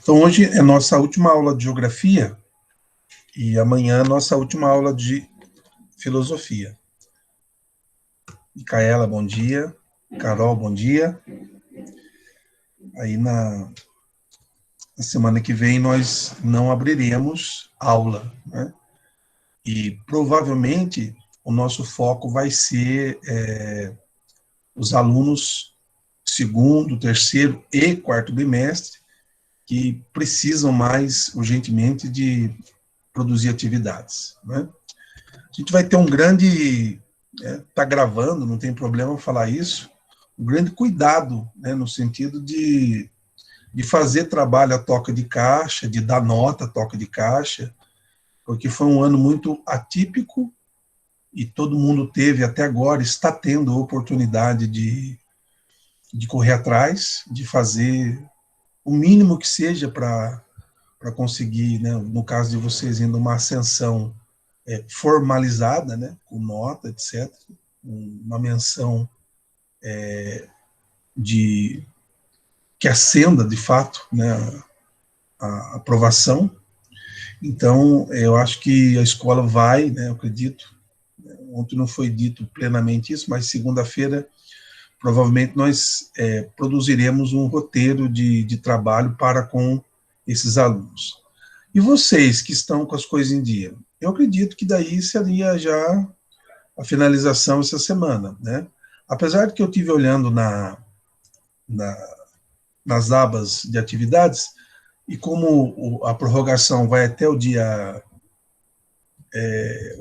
Então, hoje é nossa última aula de geografia e amanhã é nossa última aula de filosofia. Micaela, bom dia. Carol, bom dia. Aí na semana que vem nós não abriremos aula, né? E provavelmente o nosso foco vai ser os alunos segundo, terceiro e quarto bimestre que precisam mais urgentemente de produzir atividades, né? A gente vai ter um grande, tá gravando, não tem problema falar isso, um grande cuidado, né, no sentido de fazer trabalho a toca de caixa, de dar nota a toca de caixa, porque foi um ano muito atípico e todo mundo teve, até agora, está tendo a oportunidade de correr atrás, de fazer o mínimo que seja para conseguir, né, no caso de vocês, ainda uma ascensão formalizada, né, com nota, etc., uma menção de que acenda, de fato, né, a aprovação. Então, eu acho que a escola vai, né, eu acredito, ontem não foi dito plenamente isso, mas segunda-feira, provavelmente, nós produziremos um roteiro de trabalho para com esses alunos. E vocês que estão com as coisas em dia? Eu acredito que daí seria já a finalização essa semana, né? Apesar de que eu estive olhando nas abas de atividades, e como a prorrogação vai até o dia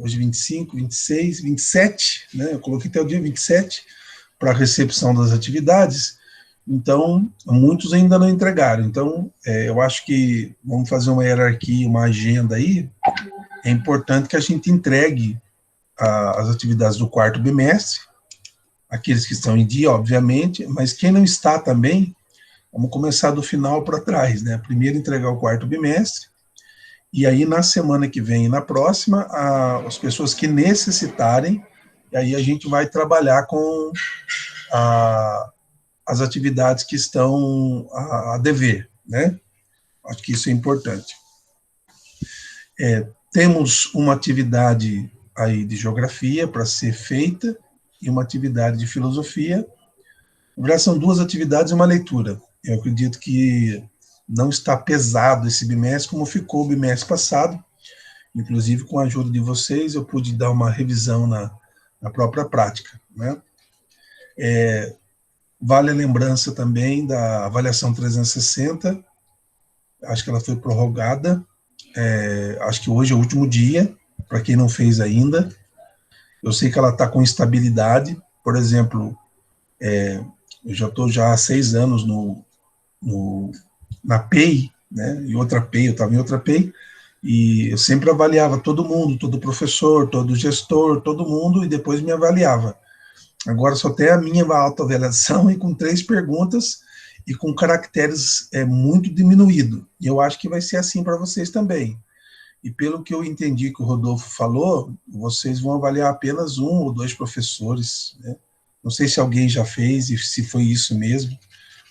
hoje 25, 26, 27, né? Eu coloquei até o dia 27 para a recepção das atividades, então muitos ainda não entregaram. Então, eu acho que vamos fazer uma hierarquia, uma agenda aí. É importante que a gente entregue as atividades do quarto bimestre, aqueles que estão em dia, obviamente, mas quem não está também, vamos começar do final para trás, né? Primeiro entregar o quarto bimestre, e aí na semana que vem e na próxima, as pessoas que necessitarem, e aí a gente vai trabalhar com as atividades que estão a dever, né? Acho que isso é importante. Temos uma atividade aí de geografia para ser feita e uma atividade de filosofia. Na verdade, são duas atividades e uma leitura. Eu acredito que não está pesado esse bimestre como ficou o bimestre passado. Inclusive, com a ajuda de vocês, eu pude dar uma revisão na própria prática, né? Vale a lembrança também da avaliação 360, acho que ela foi prorrogada, acho que hoje é o último dia, para quem não fez ainda. Eu sei que ela está com estabilidade, por exemplo, eu já estou há 6 anos na PEI, né, e outra PEI, eu estava em outra PEI, e eu sempre avaliava todo mundo, todo professor, todo gestor, todo mundo, e depois me avaliava. Agora só tem a minha autoavaliação e com 3 perguntas e com caracteres muito diminuído. E eu acho que vai ser assim para vocês também. E pelo que eu entendi que o Rodolfo falou, vocês vão avaliar apenas 1 ou 2 professores, né? Não sei se alguém já fez e se foi isso mesmo,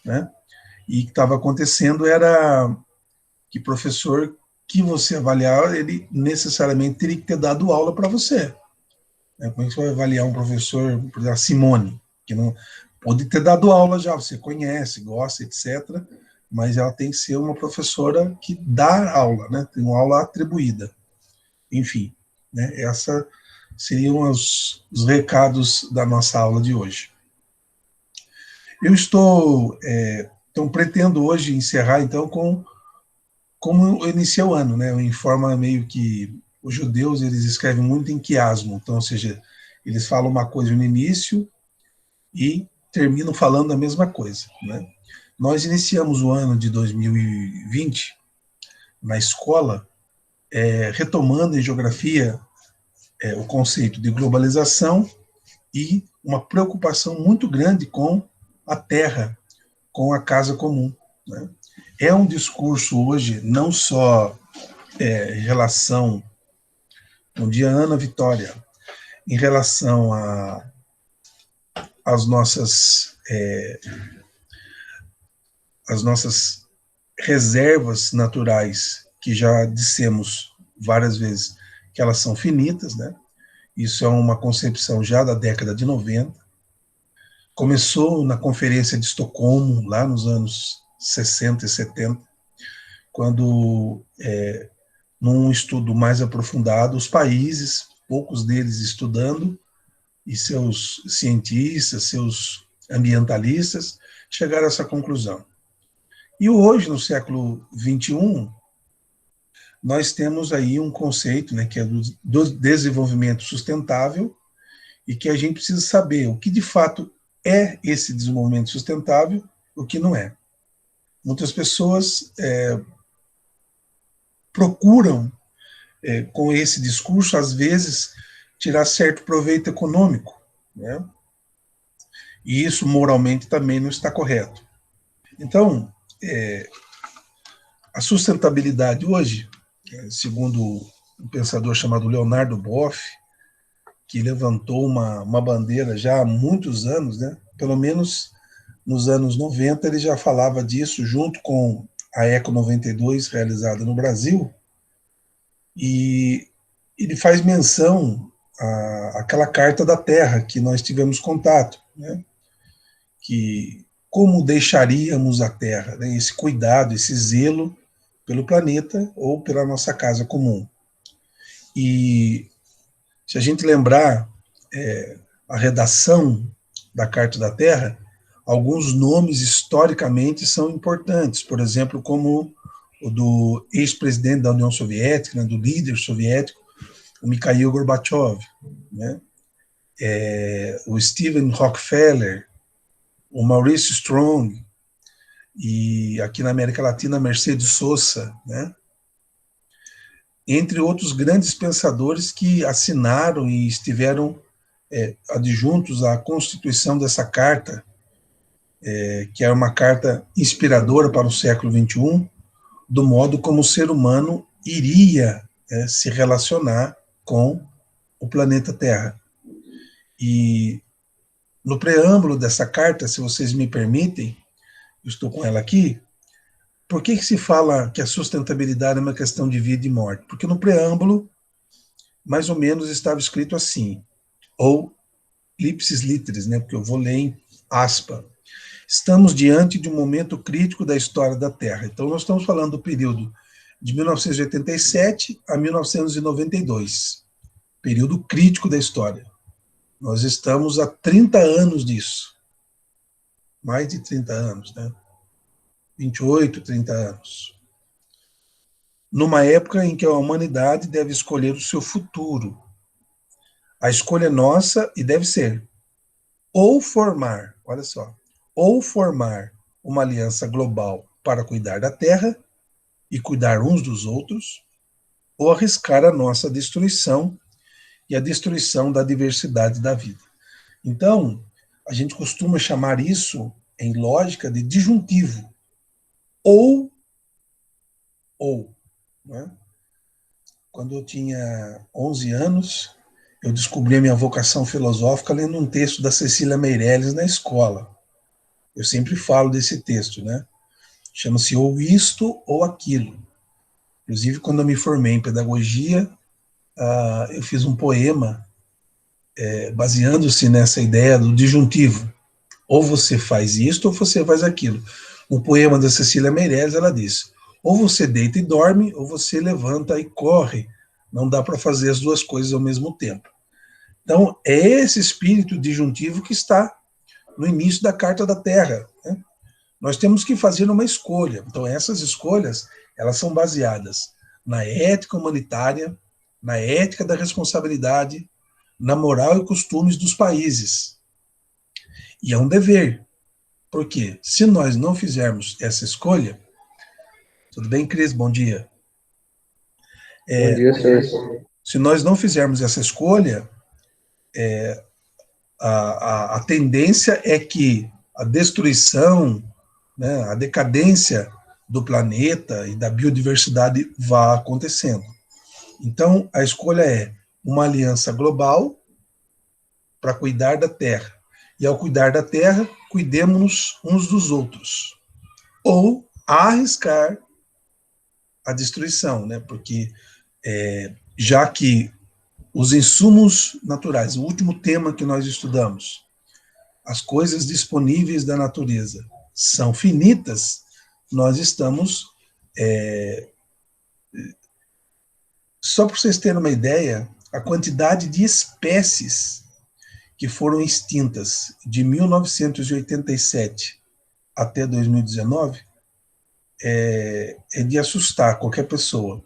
né? E o que estava acontecendo era que professor que você avaliar, ele necessariamente teria que ter dado aula para você. Como é que você vai avaliar um professor, por exemplo, a Simone, que não pode ter dado aula já, você conhece, gosta, etc., mas ela tem que ser uma professora que dá aula, né? Tem uma aula atribuída. Enfim, né? Esses seriam os recados da nossa aula de hoje. Eu então pretendo hoje encerrar, então, como eu iniciei o ano, né? Em forma meio que os judeus, eles escrevem muito em quiasmo, então, ou seja, eles falam uma coisa no início e terminam falando a mesma coisa, né? Nós iniciamos o ano de 2020 na escola, retomando em geografia o conceito de globalização e uma preocupação muito grande com a terra, com a casa comum, né? É um discurso hoje não só em relação, bom dia Ana Vitória, em relação as nossas reservas naturais, que já dissemos várias vezes que elas são finitas, né? Isso é uma concepção já da década de 90. Começou na Conferência de Estocolmo, lá nos anos 60 e 70, quando, num estudo mais aprofundado, os países, poucos deles estudando, e seus cientistas, seus ambientalistas, chegaram a essa conclusão. E hoje, no século XXI, nós temos aí um conceito, né, que é do desenvolvimento sustentável, e que a gente precisa saber o que de fato é esse desenvolvimento sustentável, o que não é. Muitas pessoas procuram, com esse discurso, às vezes, tirar certo proveito econômico, né? E isso moralmente também não está correto. Então, a sustentabilidade hoje, segundo um pensador chamado Leonardo Boff, que levantou uma bandeira já há muitos anos, né? Pelo menos nos anos 90 ele já falava disso, junto com a Eco 92, realizada no Brasil, e ele faz menção àquela Carta da Terra que nós tivemos contato, né? Que como deixaríamos a Terra, né? Esse cuidado, esse zelo pelo planeta ou pela nossa casa comum. E se a gente lembrar a redação da Carta da Terra, alguns nomes historicamente são importantes, por exemplo, como o do ex-presidente da União Soviética, né, do líder soviético, o Mikhail Gorbachev, né, o Stephen Rockefeller, o Maurice Strong, e aqui na América Latina, Mercedes Sosa, né, entre outros grandes pensadores que assinaram e estiveram adjuntos à constituição dessa carta, que é uma carta inspiradora para o século XXI, do modo como o ser humano iria se relacionar com o planeta Terra. E no preâmbulo dessa carta, se vocês me permitem, eu estou com ela aqui, por que se fala que a sustentabilidade é uma questão de vida e morte? Porque no preâmbulo, mais ou menos, estava escrito assim, ou ipsis literis, né, porque eu vou ler em aspa. Estamos diante de um momento crítico da história da Terra. Então, nós estamos falando do período de 1987 a 1992, período crítico da história. Nós estamos há 30 anos disso, mais de 30 anos, né? 28, 30 anos. Numa época em que a humanidade deve escolher o seu futuro. A escolha é nossa e deve ser ou formar, olha só, ou formar uma aliança global para cuidar da Terra e cuidar uns dos outros, ou arriscar a nossa destruição e a destruição da diversidade da vida. Então, a gente costuma chamar isso, em lógica, de disjuntivo. Ou, né? Quando eu tinha 11 anos, eu descobri a minha vocação filosófica lendo um texto da Cecília Meirelles na escola. Eu sempre falo desse texto, né? Chama-se Ou Isto ou Aquilo. Inclusive, quando eu me formei em pedagogia, eu fiz um poema baseando-se nessa ideia do disjuntivo. Ou você faz isto ou você faz aquilo. Um poema da Cecília Meirelles, ela diz, ou você deita e dorme, ou você levanta e corre. Não dá para fazer as duas coisas ao mesmo tempo. Então, é esse espírito disjuntivo que está no início da Carta da Terra, né? Nós temos que fazer uma escolha. Então, essas escolhas, elas são baseadas na ética humanitária, na ética da responsabilidade, na moral e costumes dos países. E é um dever. Porque se nós não fizermos essa escolha... Tudo bem, Cris? Bom dia. Bom dia, senhor. Se nós não fizermos essa escolha, a tendência é que a destruição, né, a decadência do planeta e da biodiversidade vá acontecendo. Então, a escolha é uma aliança global para cuidar da Terra E ao cuidar da terra, cuidemos-nos uns dos outros. Ou arriscar a destruição, né? Porque já que os insumos naturais, o último tema que nós estudamos, as coisas disponíveis da natureza são finitas, nós estamos... Só para vocês terem uma ideia, a quantidade de espécies que foram extintas de 1987 até 2019 é de assustar qualquer pessoa.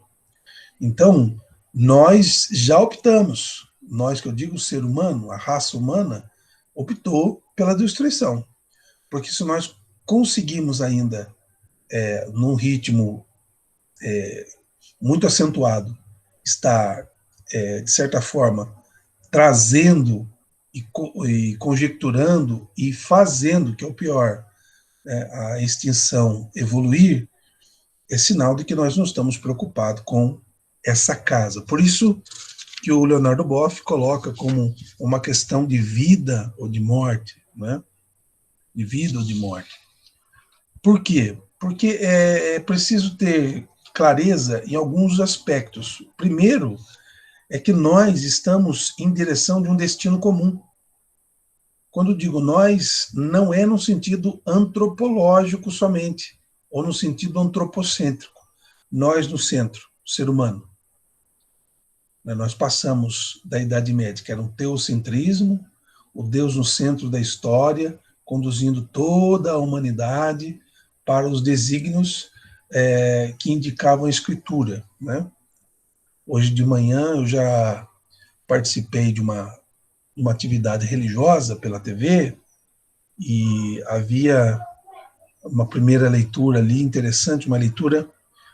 Então, nós já optamos, nós que eu digo o ser humano, a raça humana, optou pela destruição. Porque se nós conseguimos ainda, num ritmo muito acentuado, estar, de certa forma, trazendo e conjecturando e fazendo, que é o pior, a extinção evoluir, é sinal de que nós não estamos preocupados com essa casa. Por isso que o Leonardo Boff coloca como uma questão de vida ou de morte, né? De vida ou de morte. Por quê? Porque é preciso ter clareza em alguns aspectos. Primeiro, é que nós estamos em direção de um destino comum. Quando digo nós, não é no sentido antropológico somente, ou no sentido antropocêntrico. Nós no centro, o ser humano. Nós passamos da Idade Média, que era um teocentrismo, o Deus no centro da história, conduzindo toda a humanidade para os desígnios que indicavam a Escritura, né? Hoje de manhã eu já participei de uma atividade religiosa pela TV e havia uma primeira leitura ali interessante, uma leitura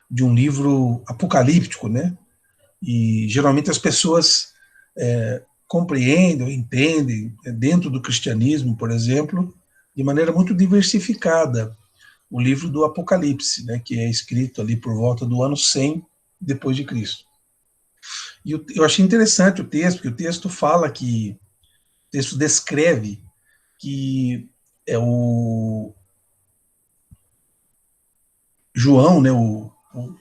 de um livro apocalíptico, né? E geralmente as pessoas compreendem, entendem, dentro do cristianismo, por exemplo, de maneira muito diversificada, o livro do Apocalipse, né, que é escrito ali por volta do ano 100 depois de Cristo. E eu achei interessante o texto, porque o texto fala que, o texto descreve que o João, né,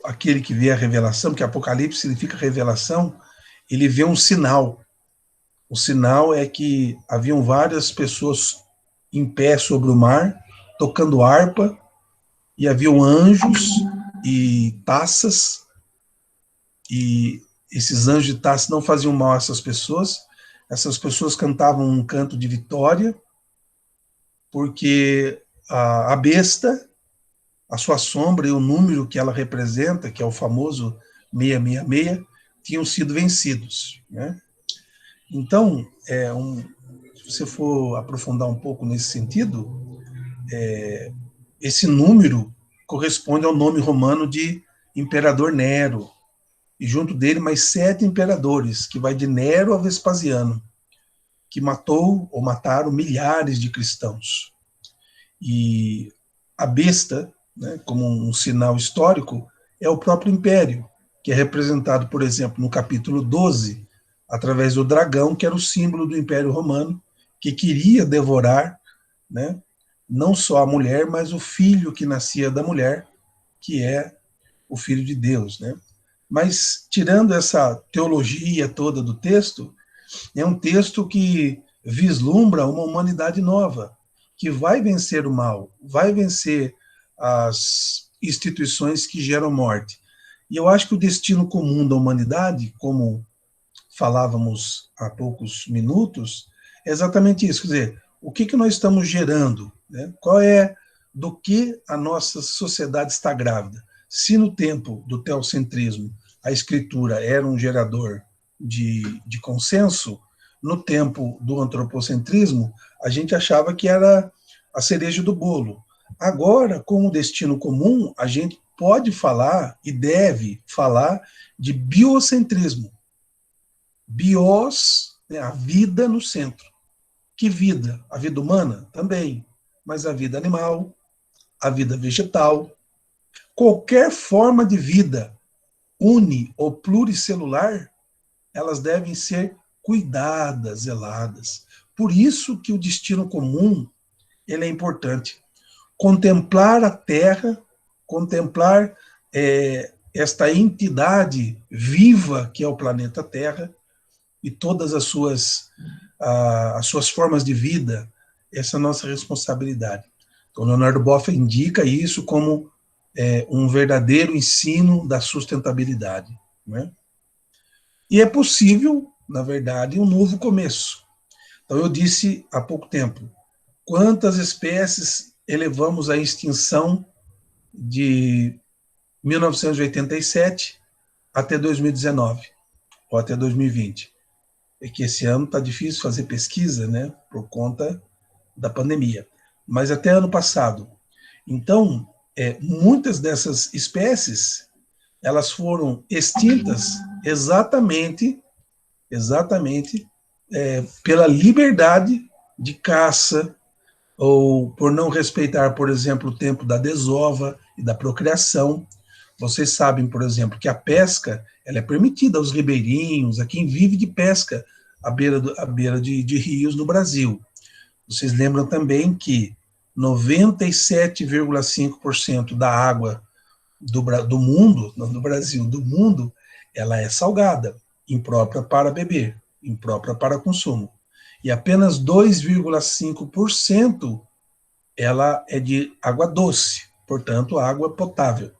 aquele que vê a revelação, porque Apocalipse significa revelação, ele vê um sinal. O sinal é que haviam várias pessoas em pé sobre o mar, tocando harpa, e haviam anjos e taças, e esses anjos e taças não faziam mal a essas pessoas cantavam um canto de vitória, porque a besta, a sua sombra e o número que ela representa, que é o famoso 666, tinham sido vencidos, né? Então, se você for aprofundar um pouco nesse sentido, esse número corresponde ao nome romano de Imperador Nero, e junto dele mais 7 imperadores, que vai de Nero a Vespasiano, que matou ou mataram milhares de cristãos. E a besta, né, como um sinal histórico, é o próprio império, que é representado, por exemplo, no capítulo 12, através do dragão, que era o símbolo do Império Romano, que queria devorar, né, não só a mulher, mas o filho que nascia da mulher, que é o Filho de Deus, né? Mas, tirando essa teologia toda do texto, é um texto que vislumbra uma humanidade nova, que vai vencer o mal, vai vencer as instituições que geram morte. E eu acho que o destino comum da humanidade, como falávamos há poucos minutos, é exatamente isso. Quer dizer, o que nós estamos gerando? Né? Qual é do que a nossa sociedade está grávida? Se no tempo do teocentrismo a escritura era um gerador de consenso, no tempo do antropocentrismo a gente achava que era a cereja do bolo. Agora, com o destino comum, a gente pode falar e deve falar de biocentrismo. Bios, né, a vida no centro. Que vida? A vida humana? Também. Mas a vida animal, a vida vegetal, qualquer forma de vida, uni ou pluricelular, elas devem ser cuidadas, zeladas, Por isso que o destino comum ele é importante. Contemplar a Terra, contemplar esta entidade viva que é o planeta Terra e todas as suas formas de vida, essa é a nossa responsabilidade. Então, Leonardo Boff indica isso como um verdadeiro ensino da sustentabilidade, né? E é possível, na verdade, um novo começo. Então, eu disse há pouco tempo, quantas espécies elevamos à extinção de 1987 até 2019, ou até 2020. É que esse ano está difícil fazer pesquisa, né, por conta da pandemia. Mas até ano passado. Então, muitas dessas espécies, elas foram extintas exatamente pela liberdade de caça, ou por não respeitar, por exemplo, o tempo da desova e da procriação. Vocês sabem, por exemplo, que a pesca ela é permitida aos ribeirinhos, a quem vive de pesca à beira de rios no Brasil. Vocês lembram também que 97,5% da água do mundo, não do Brasil, do mundo, ela é salgada, imprópria para beber, imprópria para consumo. E apenas 2,5% ela é de água doce, portanto, água potável,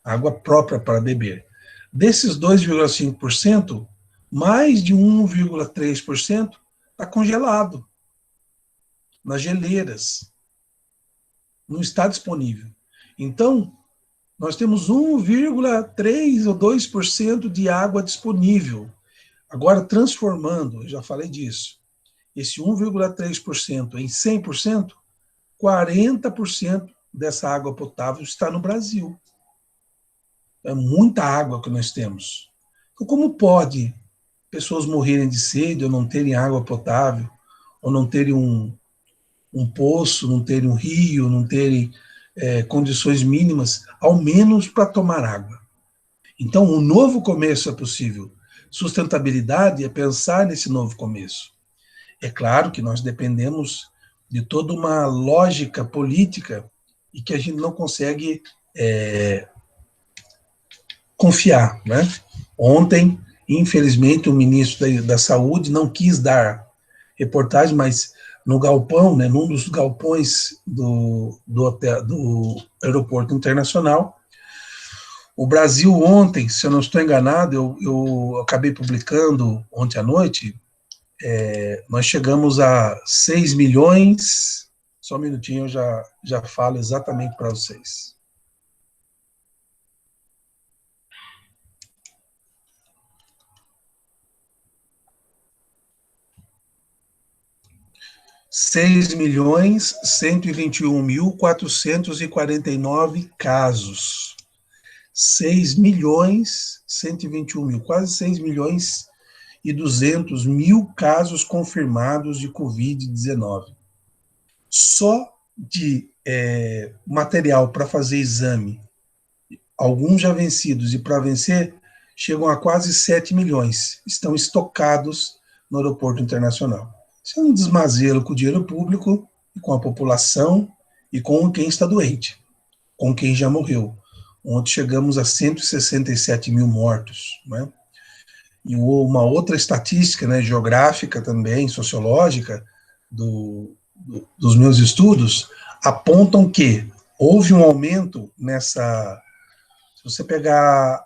água própria para beber. Desses 2,5%, mais de 1,3% está congelado nas geleiras, não está disponível. Então, nós temos 1,3 ou 2% de água disponível. Agora, transformando, eu já falei disso, esse 1,3% em 100%, 40% dessa água potável está no Brasil. É muita água que nós temos. Então, como pode pessoas morrerem de sede ou não terem água potável, ou não terem um poço, não terem um rio, não terem condições mínimas, ao menos para tomar água? Então, um novo começo é possível. Sustentabilidade é pensar nesse novo começo. É claro que nós dependemos de toda uma lógica política e que a gente não consegue confiar, né? Ontem, infelizmente, o ministro da Saúde não quis dar reportagem, mas no galpão, né, num dos galpões do aeroporto internacional, o Brasil ontem, se eu não estou enganado, eu acabei publicando ontem à noite, nós chegamos a 6 milhões, só um minutinho, eu já falo exatamente para vocês. 6.121.449 casos. 6.121.000, quase 6.200.000 casos confirmados de Covid-19. Só de material para fazer exame, alguns já vencidos e para vencer, chegam a quase 7 milhões. Estão estocados no aeroporto internacional. Isso é um desmazelo com o dinheiro público, e com a população e com quem está doente, com quem já morreu. Ontem chegamos a 167 mil mortos, né? E uma outra estatística, né, geográfica também, sociológica, dos meus estudos, apontam que houve um aumento nessa... Se você pegar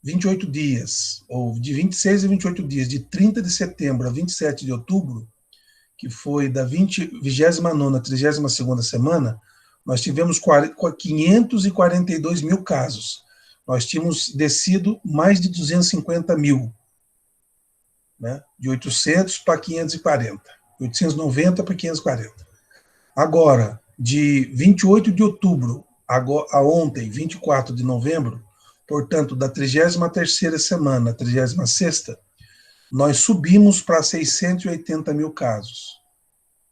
28 dias, ou de 26 a 28 dias, de 30 de setembro a 27 de outubro, que foi da 29ª à 32ª semana, nós tivemos 542 mil casos. Nós tínhamos descido mais de 250 mil, né? De 800 para 540, 890 para 540. Agora, de 28 de outubro a ontem, 24 de novembro, portanto, da 33ª semana à 36ª, nós subimos para 680 mil casos.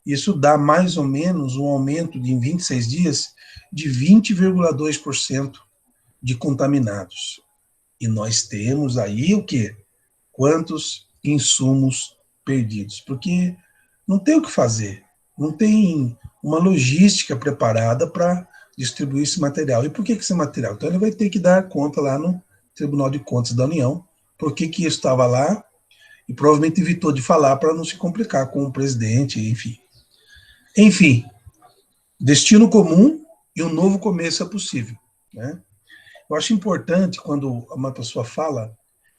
Isso dá mais ou menos um aumento em 26 dias de 20,2% de contaminados. E nós temos aí o quê? Quantos insumos perdidos? Porque não tem o que fazer, não tem uma logística preparada para distribuir esse material. E por que esse material? Então ele vai ter que dar conta lá no Tribunal de Contas da União, por que isso estava lá, e provavelmente evitou de falar para não se complicar com o presidente, enfim. Enfim, destino comum e um novo começo é possível, né? Eu acho importante, quando uma pessoa fala,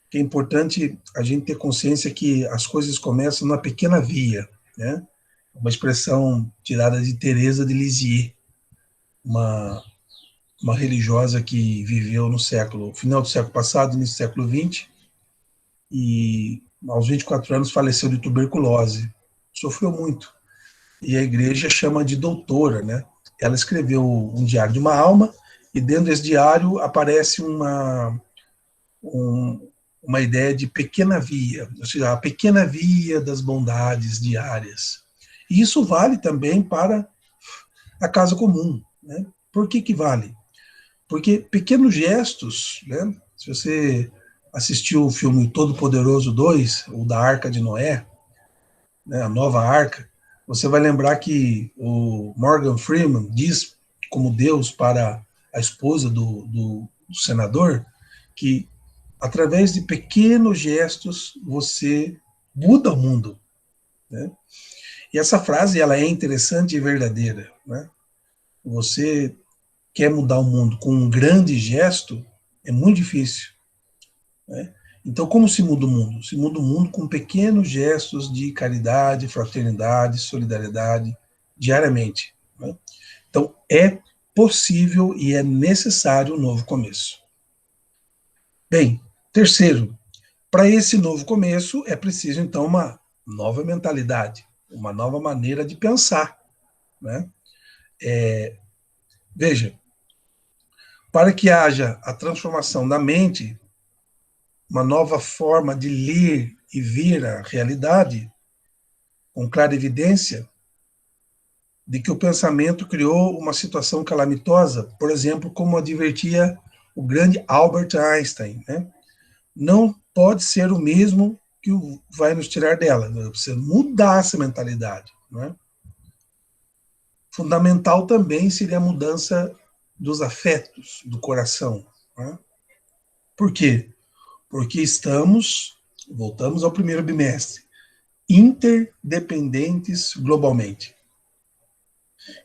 que é importante a gente ter consciência que as coisas começam numa pequena via, né? Uma expressão tirada de Teresa de Lisieux, uma religiosa que viveu no final do século passado, início do século XX, e aos 24 anos faleceu de tuberculose. Sofreu muito. E a igreja chama de doutora, né? Ela escreveu um diário de uma alma, e dentro desse diário aparece uma ideia de pequena via, ou seja, a pequena via das bondades diárias. E isso vale também para a casa comum, né? Por que vale? Porque pequenos gestos, né? Se você assistiu o filme Todo-Poderoso 2, o da Arca de Noé, né, a nova arca, você vai lembrar que o Morgan Freeman diz, como Deus para a esposa do senador, que através de pequenos gestos você muda o mundo, né? E essa frase ela é interessante e verdadeira, né? Você quer mudar o mundo com um grande gesto, é muito difícil, né? Então, como se muda o mundo? Se muda o mundo com pequenos gestos de caridade, fraternidade, solidariedade, diariamente, né? Então, é possível e é necessário um novo começo. Bem, terceiro, para esse novo começo é preciso, então, uma nova mentalidade, uma nova maneira de pensar, né? Veja, para que haja a transformação da mente, uma nova forma de ler e ver a realidade, com clara evidência de que o pensamento criou uma situação calamitosa, por exemplo, como advertia o grande Albert Einstein, né? Não pode ser o mesmo que vai nos tirar dela, né? Precisa mudar essa mentalidade, né? Fundamental também seria a mudança dos afetos, do coração, né? Por quê? Porque voltamos ao primeiro bimestre, interdependentes globalmente.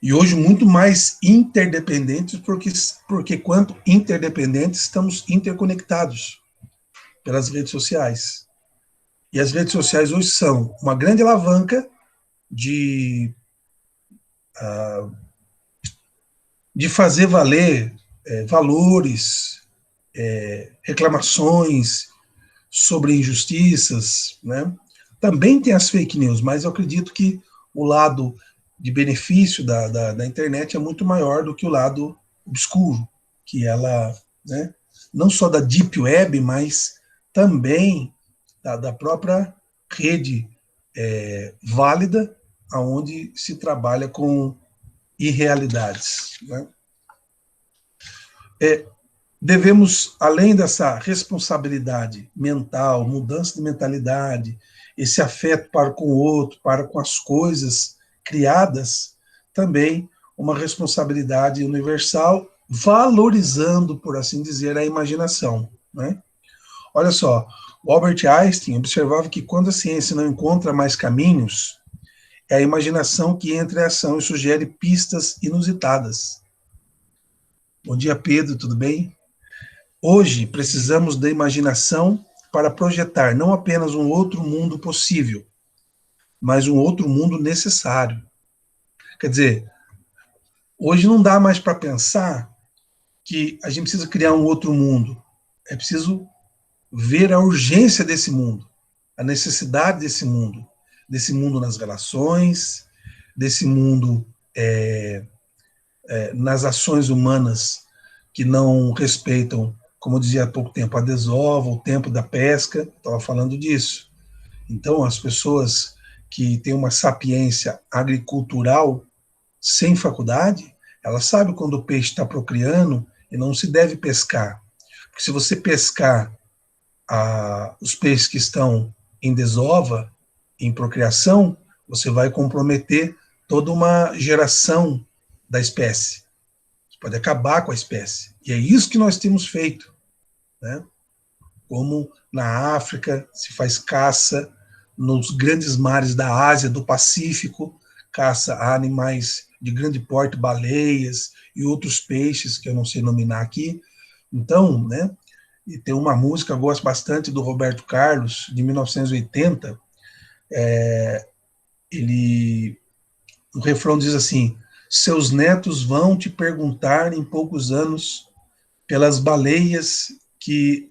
E hoje muito mais interdependentes, porque quanto interdependentes estamos interconectados pelas redes sociais. E as redes sociais hoje são uma grande alavanca de fazer valer valores, reclamações sobre injustiças, né? Também tem as fake news, mas eu acredito que o lado de benefício da internet é muito maior do que o lado obscuro, que ela, né, não só da deep web, mas também da própria rede válida, onde se trabalha com irrealidades, né? Devemos, além dessa responsabilidade mental, mudança de mentalidade, esse afeto para com o outro, para com as coisas criadas, também uma responsabilidade universal, valorizando, por assim dizer, a imaginação, né? Olha só, o Albert Einstein observava que quando a ciência não encontra mais caminhos, é a imaginação que entra em ação e sugere pistas inusitadas. Bom dia, Pedro, tudo bem? Hoje, precisamos da imaginação para projetar não apenas um outro mundo possível, mas um outro mundo necessário. Quer dizer, hoje não dá mais para pensar que a gente precisa criar um outro mundo. É preciso ver a urgência desse mundo, a necessidade desse mundo nas relações, desse mundo nas ações humanas que não respeitam, como dizia há pouco tempo, a desova, o tempo da pesca, estava falando disso. Então, as pessoas que têm uma sapiência agricultural sem faculdade, elas sabem quando o peixe está procriando e não se deve pescar. Porque se você pescar os peixes que estão em desova, em procriação, você vai comprometer toda uma geração da espécie. Você pode acabar com a espécie. E é isso que nós temos feito, né? Como na África se faz caça, nos grandes mares da Ásia, do Pacífico, caça a animais de grande porte, baleias e outros peixes que eu não sei nominar aqui. Então, né? E tem uma música, eu gosto bastante, do Roberto Carlos, de 1980. O refrão diz assim: seus netos vão te perguntar em poucos anos pelas baleias que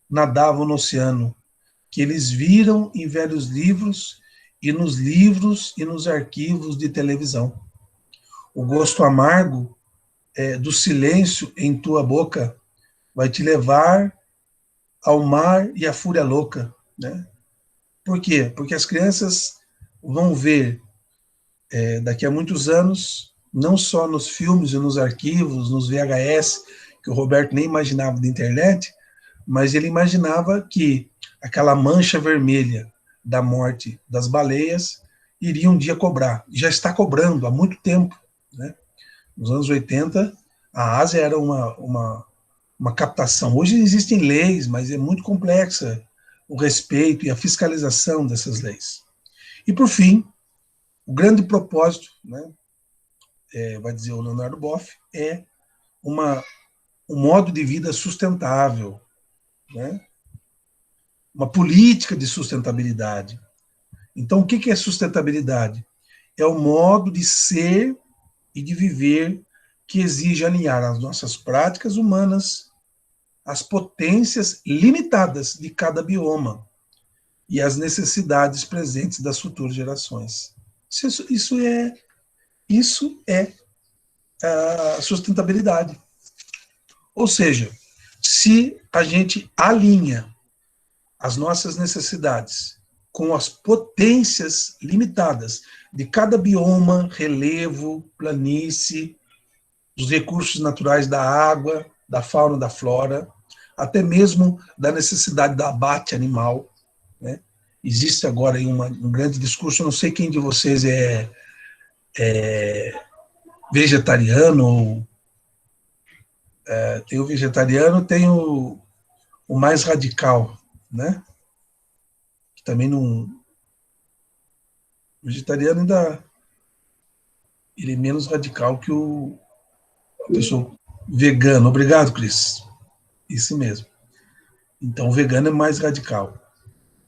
nadavam no oceano, que eles viram em velhos livros e nos livros e nos arquivos de televisão. O gosto amargo do silêncio em tua boca vai te levar ao mar e à fúria louca, né? Por quê? Porque as crianças vão ver daqui a muitos anos, não só nos filmes e nos arquivos, nos VHS, que o Roberto nem imaginava da internet, mas ele imaginava que aquela mancha vermelha da morte das baleias iria um dia cobrar. Já está cobrando há muito tempo, né? Nos anos 80, a Ásia era uma captação. Hoje existem leis, mas é muito complexa o respeito e a fiscalização dessas leis. E, por fim, o grande propósito, né, vai dizer o Leonardo Boff, é um modo de vida sustentável, né? Uma política de sustentabilidade. Então, o que é sustentabilidade? É o modo de ser e de viver que exige alinhar as nossas práticas humanas às potências limitadas de cada bioma e às necessidades presentes das futuras gerações. Isso é a sustentabilidade. Ou seja, se a gente alinha as nossas necessidades com as potências limitadas de cada bioma, relevo, planície, dos recursos naturais da água, da fauna, da flora, até mesmo da necessidade do abate animal, né? Existe agora aí um grande discurso, eu não sei quem de vocês é vegetariano, ou tem o vegetariano, tem o mais radical, né? Que também não... O vegetariano ainda... ele é menos radical que a pessoa vegano. Obrigado, Cris. Isso mesmo. Então, o vegano é mais radical.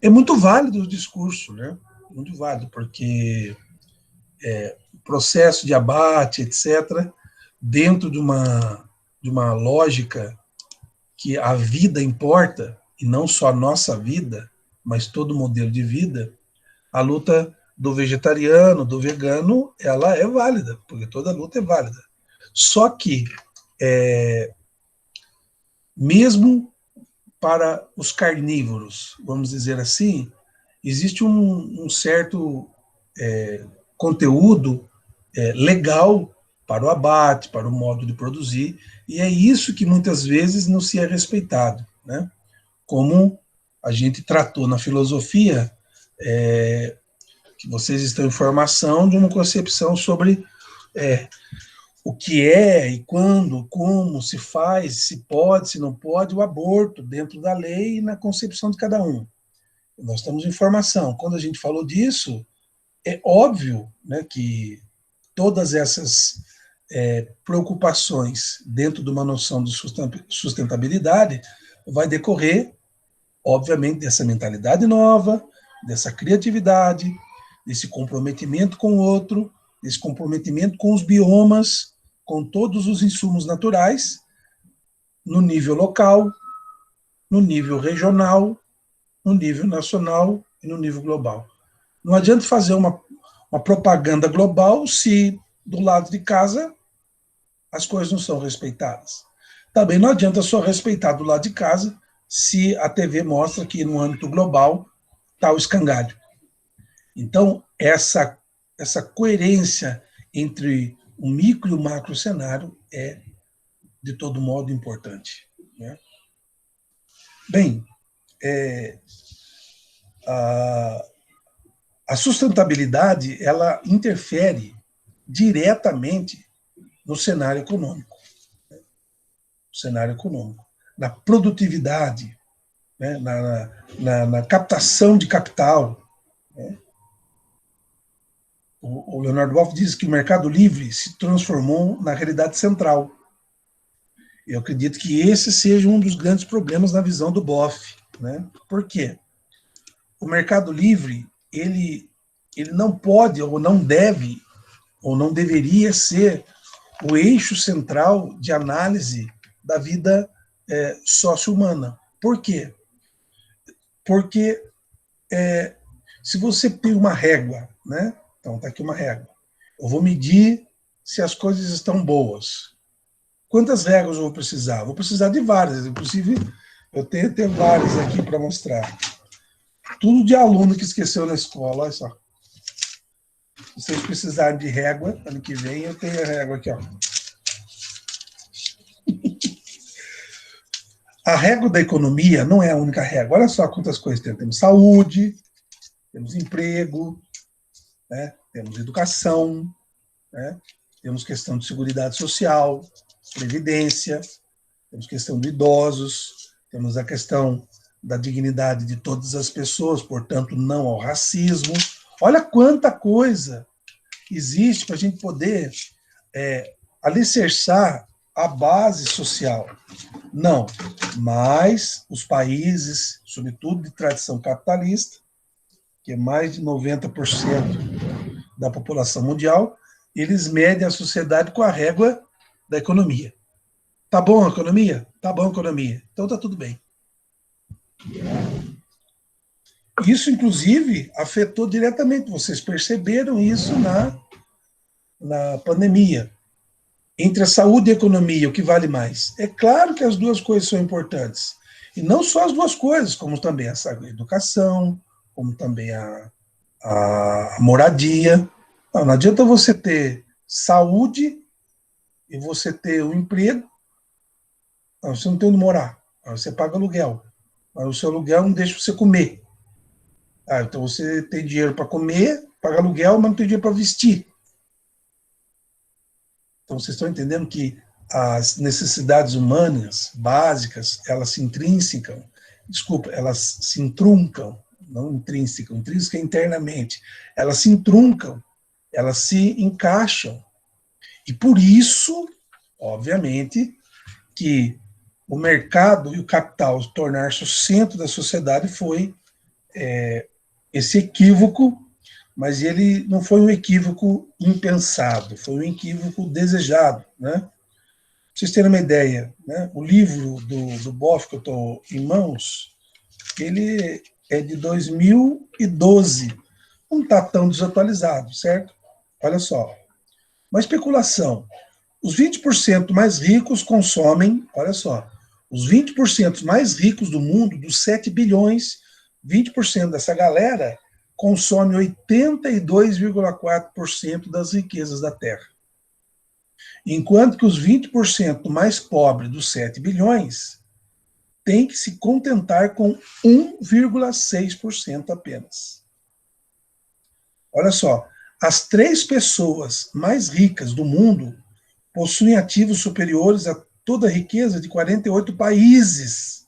É muito válido o discurso, né? Muito válido, porque o processo de abate, etc., dentro de uma lógica que a vida importa, e não só a nossa vida, mas todo o modelo de vida, a luta do vegetariano, do vegano, ela é válida, porque toda luta é válida. Só que, mesmo para os carnívoros, vamos dizer assim, existe um certo conteúdo legal para o abate, para o modo de produzir, e é isso que muitas vezes não se é respeitado, né? Como a gente tratou na filosofia, que vocês estão em formação de uma concepção sobre o que é e quando, como se faz, se pode, se não pode, o aborto dentro da lei e na concepção de cada um. Nós estamos em formação. Quando a gente falou disso, é óbvio, né, que todas essas preocupações dentro de uma noção de sustentabilidade vai decorrer, obviamente, dessa mentalidade nova, dessa criatividade, desse comprometimento com o outro, desse comprometimento com os biomas, com todos os insumos naturais, no nível local, no nível regional, no nível nacional e no nível global. Não adianta fazer uma propaganda global se do lado de casa as coisas não são respeitadas. Também não adianta só respeitar do lado de casa se a TV mostra que no âmbito global está o escangalho. Então, essa coerência entre o micro e o macro cenário é, de todo modo, importante, né? Bem, A sustentabilidade, ela interfere diretamente no cenário econômico. No cenário econômico. Na produtividade, né? na captação de capital. Né? O Leonardo Boff diz que o mercado livre se transformou na realidade central. Eu acredito que esse seja um dos grandes problemas na visão do Boff. Né? Por quê? O mercado livre, ele não pode, ou não deve, ou não deveria ser o eixo central de análise da vida sócio-humana. Por quê? Porque se você tem uma régua, né? Então, está aqui uma régua. Eu vou medir se as coisas estão boas. Quantas réguas eu vou precisar? Vou precisar de várias. Inclusive, eu tenho várias aqui para mostrar. Tudo de aluno que esqueceu na escola, olha só. Se vocês precisarem de régua, ano que vem eu tenho a régua aqui, ó. A régua da economia não é a única régua. Olha só quantas coisas tem. Temos saúde, temos emprego, né? Temos educação, né? Temos questão de seguridade social, previdência, temos questão de idosos, temos a questão da dignidade de todas as pessoas, portanto, não ao racismo. Olha quanta coisa existe para a gente poder alicerçar a base social. Não, mas os países, sobretudo de tradição capitalista, que é mais de 90% da população mundial, eles medem a sociedade com a régua da economia. Tá bom a economia? Tá bom a economia. Então tá tudo bem. Isso, inclusive, afetou diretamente. Vocês perceberam isso na pandemia. Entre a saúde e a economia, o que vale mais? É claro que as duas coisas são importantes. E não só as duas coisas, como também a educação, como também a moradia. Não adianta você ter saúde e você ter um emprego, você não tem onde morar, você paga aluguel, mas o seu aluguel não deixa você comer. Então você tem dinheiro para comer, paga aluguel, mas não tem dinheiro para vestir. Então vocês estão entendendo que as necessidades humanas básicas, elas se intrínsecam, elas se intruncam, não intrínseca, intrínseca internamente, elas se intruncam, elas se encaixam. E por isso, obviamente, que o mercado e o capital tornar-se o centro da sociedade foi esse equívoco, mas ele não foi um equívoco impensado, foi um equívoco desejado. Né? Para vocês terem uma ideia, né? O livro do Boff que eu estou em mãos, ele é de 2012, não está tão desatualizado, certo? Olha só, uma especulação. Os 20% mais ricos consomem, olha só, os 20% mais ricos do mundo, dos 7 bilhões, 20% dessa galera consome 82,4% das riquezas da Terra. Enquanto que os 20% mais pobres dos 7 bilhões têm que se contentar com 1,6% apenas. Olha só, as 3 pessoas mais ricas do mundo possuem ativos superiores a toda a riqueza de 48 países.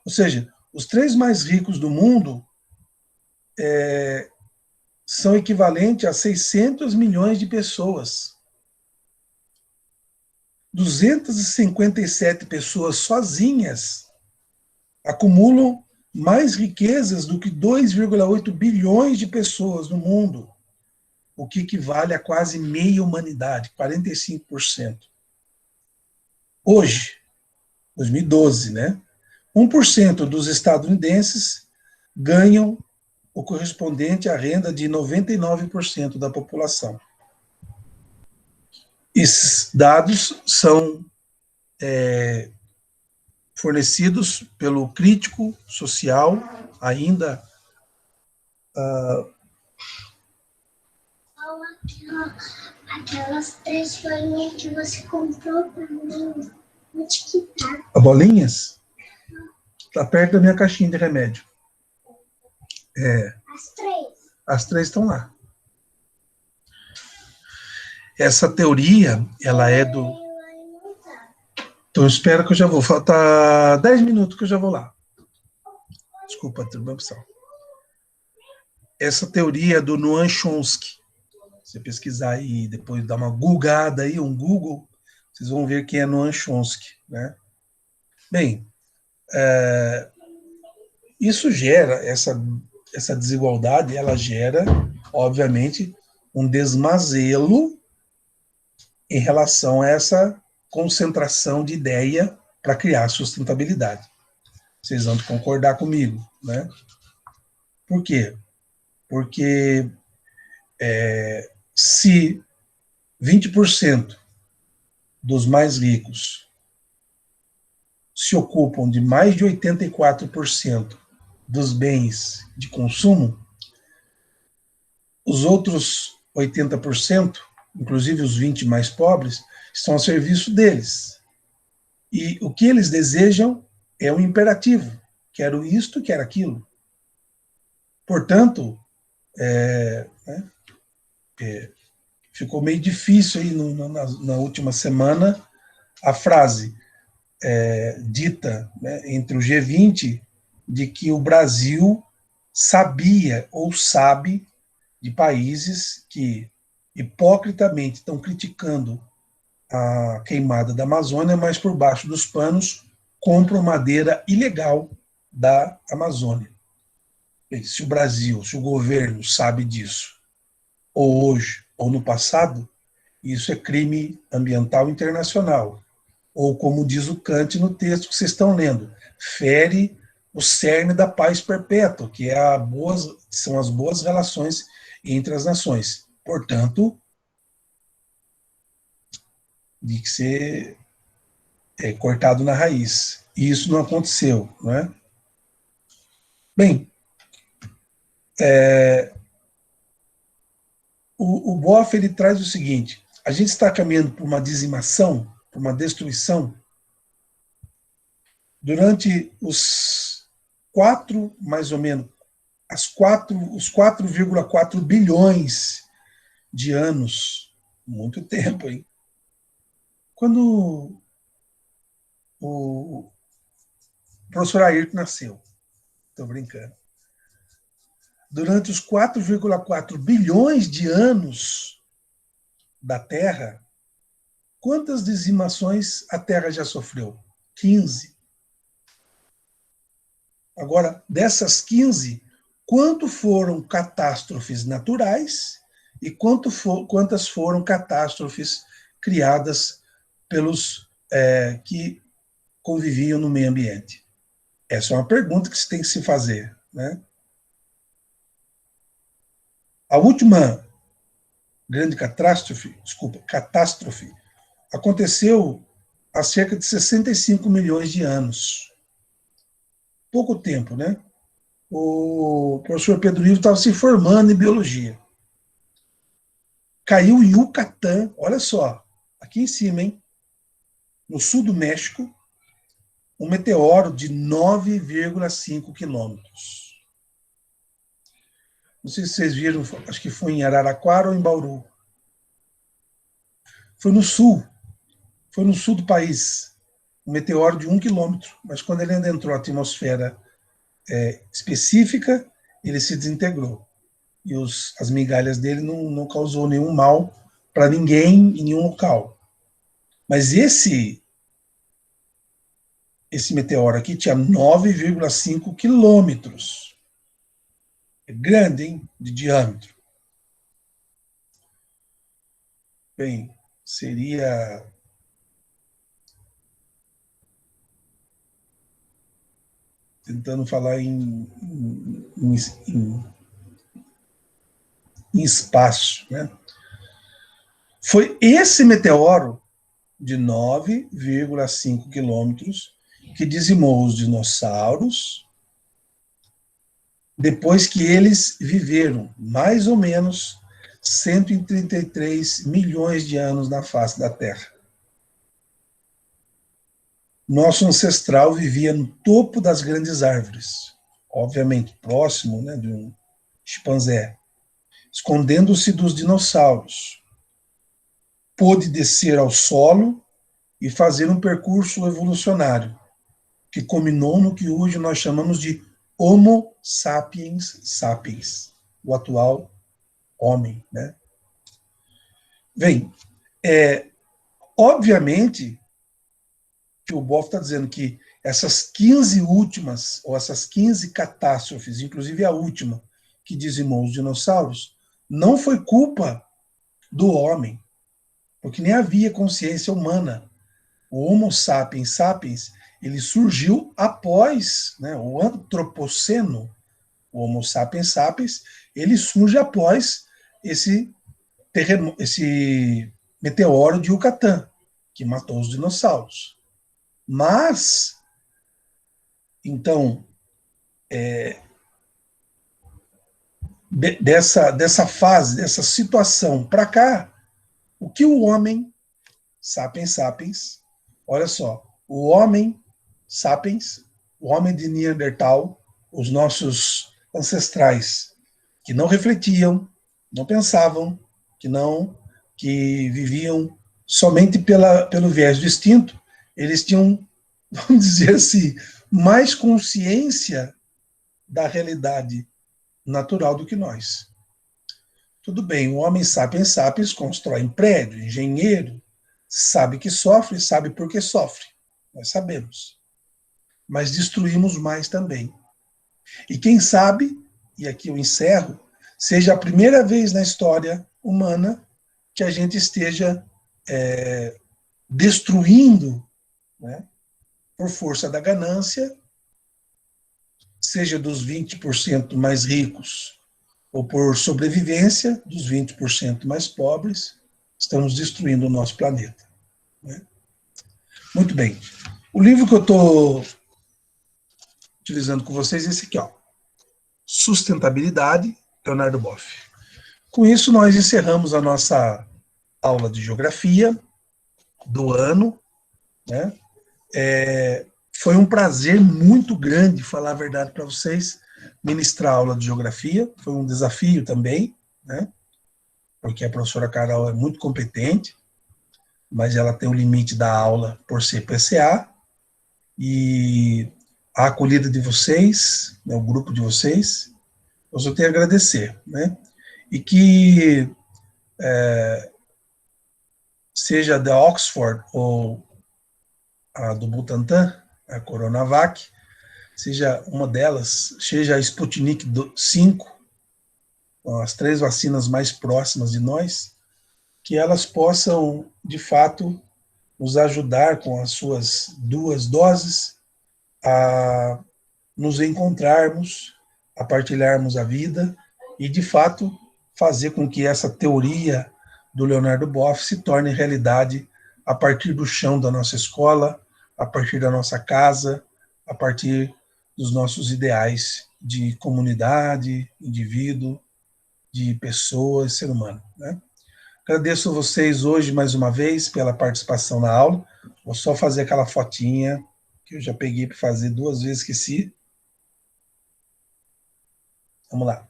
Ou seja, os 3 mais ricos do mundo são equivalentes a 600 milhões de pessoas. 257 pessoas sozinhas acumulam mais riquezas do que 2,8 bilhões de pessoas no mundo, o que equivale a quase meia humanidade, 45%. Hoje, 2012, né? 1% dos estadunidenses ganham o correspondente à renda de 99% da população. Esses dados são fornecidos pelo crítico social, ainda aquelas 3 bolinhas que você comprou para mim. Onde que tá? As bolinhas? Está perto da minha caixinha de remédio. As 3? As três estão lá. Essa teoria, ela é do... Então, espero que eu já vou. Falta 10 minutos que eu já vou lá. Desculpa a interrupção. Essa teoria é do Noam Chomsky. Se você pesquisar aí, depois dar uma googada aí, um Google, vocês vão ver quem é Noam Chomsky, né? Bem, isso gera, essa desigualdade, ela gera, obviamente, um desmazelo em relação a essa concentração de ideia para criar sustentabilidade. Vocês vão concordar comigo, né? Por quê? Porque se 20% dos mais ricos se ocupam de mais de 84% dos bens de consumo, os outros 80%, inclusive os 20% mais pobres, estão a serviço deles. E o que eles desejam é um imperativo. Quero isto, quero aquilo. Portanto, ficou meio difícil aí na última semana a frase dita, né, entre o G20 de que o Brasil sabia ou sabe de países que hipocritamente estão criticando a queimada da Amazônia, mas por baixo dos panos compram madeira ilegal da Amazônia. Se o Brasil, se o governo sabe disso, ou hoje, ou no passado, isso é crime ambiental internacional. Ou, como diz o Kant no texto que vocês estão lendo, fere o cerne da paz perpétua, que são as boas relações entre as nações. Portanto, de que ser cortado na raiz. E isso não aconteceu, não é? Bem, o Boff, ele traz o seguinte: a gente está caminhando por uma dizimação, por uma destruição. Durante os 4, mais ou menos, os 4,4 bilhões de anos, muito tempo, hein? Quando o professor Ayrton nasceu, estou brincando, durante os 4,4 bilhões de anos da Terra, quantas dizimações a Terra já sofreu? 15. Agora, dessas 15, quanto foram catástrofes naturais e quantas foram catástrofes criadas pelos que conviviam no meio ambiente? Essa é uma pergunta que se tem que se fazer, né? A última grande catástrofe, aconteceu há cerca de 65 milhões de anos. Pouco tempo, né? O professor Pedro Ivo estava se formando em biologia. Caiu em Yucatán, olha só, aqui em cima, hein? No sul do México, um meteoro de 9,5 quilômetros. Não sei se vocês viram, acho que foi em Araraquara ou em Bauru. Foi no sul do país, um meteoro de 1 quilômetro, mas quando ele ainda entrou na atmosfera específica, ele se desintegrou. E as migalhas dele não causou nenhum mal para ninguém em nenhum local. Mas esse meteoro aqui tinha 9,5 quilômetros. É grande, hein? De diâmetro. Bem, seria... Tentando falar em espaço, né? Foi esse meteoro de 9,5 quilômetros que dizimou os dinossauros, depois que eles viveram mais ou menos 133 milhões de anos na face da Terra. Nosso ancestral vivia no topo das grandes árvores, obviamente próximo, né, de um chimpanzé, escondendo-se dos dinossauros. Pôde descer ao solo e fazer um percurso evolucionário, que culminou no que hoje nós chamamos de Homo sapiens sapiens, o atual homem, né? Bem, obviamente que o Boff está dizendo que essas 15 últimas, ou essas 15 catástrofes, inclusive a última, que dizimou os dinossauros, não foi culpa do homem, porque nem havia consciência humana. O Homo sapiens sapiens, ele surgiu após, né, o antropoceno, o Homo sapiens sapiens, ele surge após esse meteoro de Yucatán, que matou os dinossauros. Mas, então, dessa fase, dessa situação para cá, o que o homem, sapiens sapiens, olha só, o homem sapiens, o homem de Neandertal, os nossos ancestrais, que não refletiam, não pensavam, que viviam somente pelo viés do instinto, eles tinham, vamos dizer assim, mais consciência da realidade natural do que nós. Tudo bem, o homem sapiens sapiens constrói prédio, engenheiro, sabe que sofre, sabe por que sofre. Nós sabemos. Mas destruímos mais também. E quem sabe, e aqui eu encerro, seja a primeira vez na história humana que a gente esteja destruindo, né, por força da ganância, seja dos 20% mais ricos, ou por sobrevivência dos 20% mais pobres, estamos destruindo o nosso planeta. Né? Muito bem. O livro que eu estou utilizando com vocês é esse aqui, ó. Sustentabilidade, Leonardo Boff. Com isso, nós encerramos a nossa aula de geografia do ano. Né? Foi um prazer muito grande, falar a verdade para vocês, ministrar a aula de geografia. Foi um desafio também, né? Porque a professora Carol é muito competente, mas ela tem o limite da aula por ser PCA, e a acolhida de vocês, né, o grupo de vocês, eu só tenho a agradecer, né? E que seja da Oxford ou a do Butantan, a Coronavac, seja uma delas, seja a Sputnik 5, as 3 vacinas mais próximas de nós, que elas possam, de fato, nos ajudar com as suas 2 doses a nos encontrarmos, a partilharmos a vida e, de fato, fazer com que essa teoria do Leonardo Boff se torne realidade a partir do chão da nossa escola, a partir da nossa casa, a partir dos nossos ideais de comunidade, indivíduo, de pessoa e ser humano. Né? Agradeço a vocês hoje mais uma vez pela participação na aula. Vou só fazer aquela fotinha que eu já peguei para fazer 2 vezes, esqueci. Vamos lá.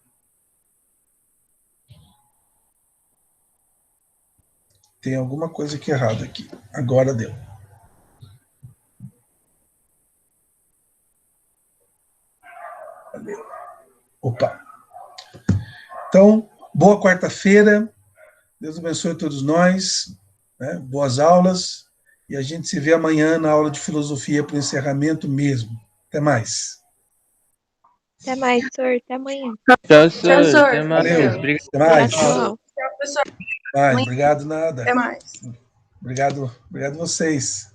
Tem alguma coisa aqui errada aqui. Agora deu. Valeu. Opa. Então, boa quarta-feira. Deus abençoe a todos nós. Né? Boas aulas. E a gente se vê amanhã na aula de filosofia para o encerramento mesmo. Até mais. Até mais, senhor. Até amanhã. Tchau, senhor. Até mais. Valeu. Obrigado. Até mais. Tchau. Tchau, pessoal. Obrigado, nada. Até mais. Obrigado vocês.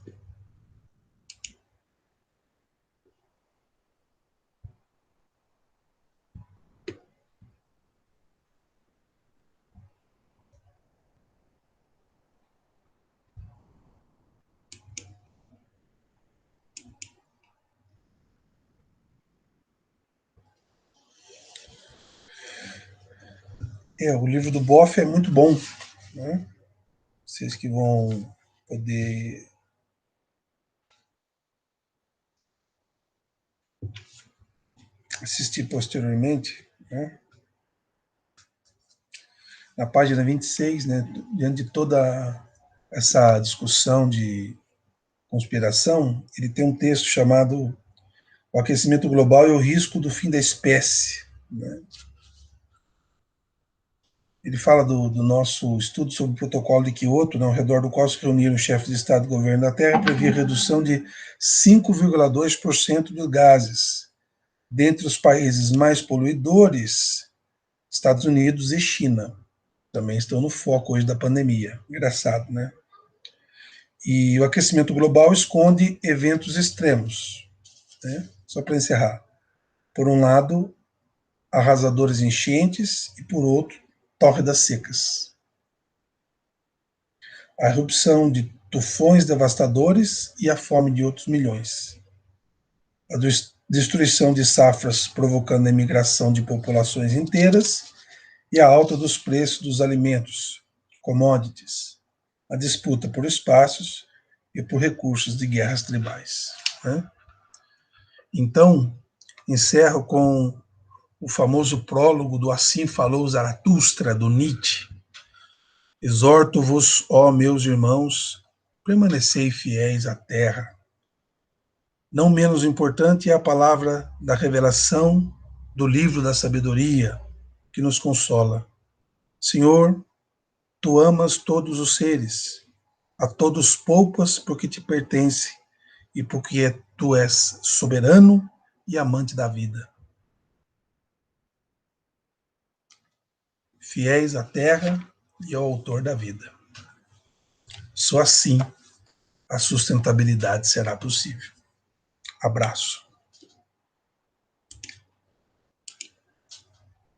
O livro do Boff é muito bom. Né? Vocês que vão poder assistir posteriormente, né? na página 26, né, diante de toda essa discussão de conspiração, ele tem um texto chamado O Aquecimento Global e o Risco do Fim da Espécie, né? Ele fala do nosso estudo sobre o protocolo de Kyoto, né, ao redor do qual se reuniram os chefes de Estado e governo da Terra, previa redução de 5,2% dos gases. Dentre os países mais poluidores, Estados Unidos e China também estão no foco hoje da pandemia. Engraçado, né? E o aquecimento global esconde eventos extremos, né? Só para encerrar. Por um lado, arrasadores enchentes e, por outro, tórridas secas. A erupção de tufões devastadores e a fome de outros milhões. A destruição de safras provocando a imigração de populações inteiras e a alta dos preços dos alimentos, commodities, a disputa por espaços e por recursos de guerras tribais, né? Então, encerro com o famoso prólogo do Assim Falou Zaratustra, do Nietzsche. Exorto-vos, ó meus irmãos, permanecei fiéis à terra. Não menos importante é a palavra da revelação do livro da sabedoria, que nos consola. Senhor, tu amas todos os seres, a todos poupas porque te pertence e porque tu és soberano e amante da vida. Fiéis à terra e ao autor da vida. Só assim a sustentabilidade será possível. Abraço.